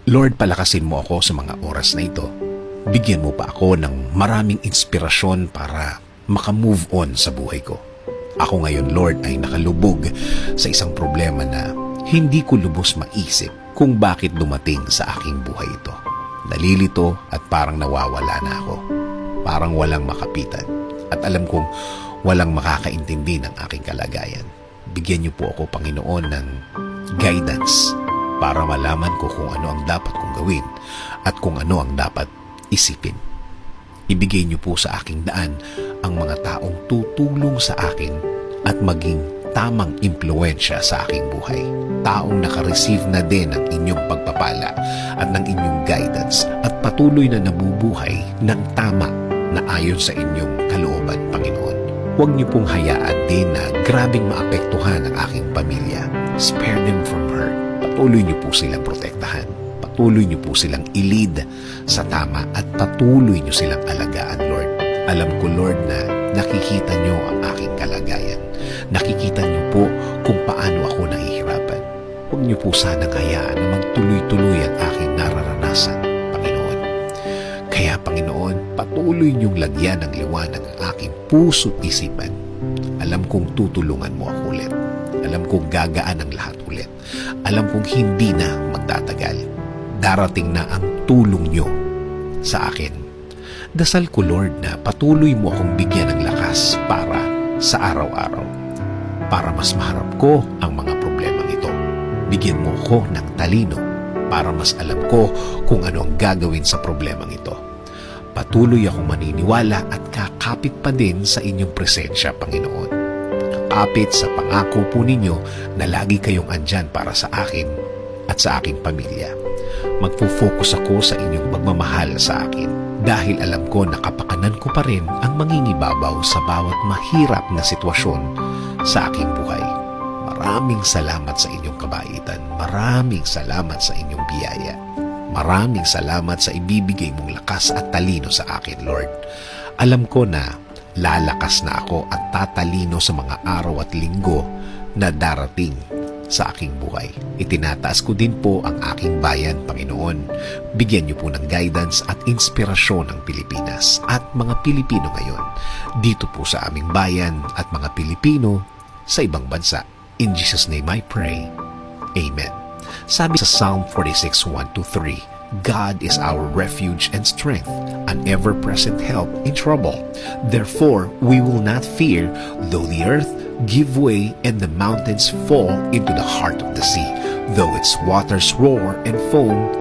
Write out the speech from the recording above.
Lord, palakasin mo ako sa mga oras na ito. Bigyan mo pa ako ng maraming inspirasyon para makamove on sa buhay ko. Ako ngayon, Lord, ay nakalubog sa isang problema na hindi ko lubos maisip kung bakit dumating sa aking buhay ito. Nalilito at parang nawawala na ako. Parang walang makapitan. At alam kong walang makakaintindi ng aking kalagayan. Bigyan niyo po ako, Panginoon, ng guidance para malaman ko kung ano ang dapat kong gawin at kung ano ang dapat isipin. Ibigay niyo po sa aking daan ang mga taong tutulong sa akin at maging tamang impluensya sa aking buhay. Taong nakareceive na din ng inyong pagpapala at ng inyong guidance at patuloy na nabubuhay ng tama na ayon sa inyong kalooban, Panginoon. Huwag niyo pong hayaan din na grabing maapektuhan ang aking pamilya. Spare them from hurt. Patuloy niyo po silang protektahan. Patuloy niyo po silang i-lead sa tama at patuloy niyo silang alagaan, Lord. Alam ko, Lord, na nakikita niyo ang aking kalagayan. Nakikita niyo po kung paano ako nahihirapan. Huwag niyo po sanang hayaan na magtuloy-tuloy ang aking nararanasan, Panginoon. Kaya, Panginoon, patuloy niyong lagyan ng liwanag ang aking puso't isipan. Alam kong tutulungan mo ako ulit. Alam kong gagaan ang lahat ulit. Alam kong hindi na magtatagal. Darating na ang tulong niyo sa akin. Dasal ko, Lord, na patuloy mo akong bigyan ng lakas para sa araw-araw. Para mas maharap ko ang mga problemang ito. Bigyan mo ko ng talino para mas alam ko kung ano ang gagawin sa problemang ito. Patuloy akong maniniwala at kakapit pa din sa inyong presensya, Panginoon. Kakapit sa pangako po ninyo na lagi kayong andyan para sa akin at sa aking pamilya. Magpo-focus ako sa inyong pagmamahal sa akin dahil alam ko na kapakanan ko pa rin ang mangingibabaw sa bawat mahirap na sitwasyon sa aking buhay. Maraming salamat sa inyong kabaitan. Maraming salamat sa inyong biyaya. Maraming salamat sa ibibigay mong lakas at talino sa akin, Lord. Alam ko na lalakas na ako at tatalino sa mga araw at linggo na darating sa aking buhay. Itinataas ko din po ang aking bayan, Panginoon. Bigyan niyo po ng guidance at inspirasyon ng Pilipinas at mga Pilipino ngayon dito po sa aming bayan at mga Pilipino sa ibang bansa. In Jesus' name I pray. Amen. Sabi sa Psalm 46:1-3, God is our refuge and strength, an ever-present help in trouble. Therefore, we will not fear, though the earth give way and the mountains fall into the heart of the sea, though its waters roar and foam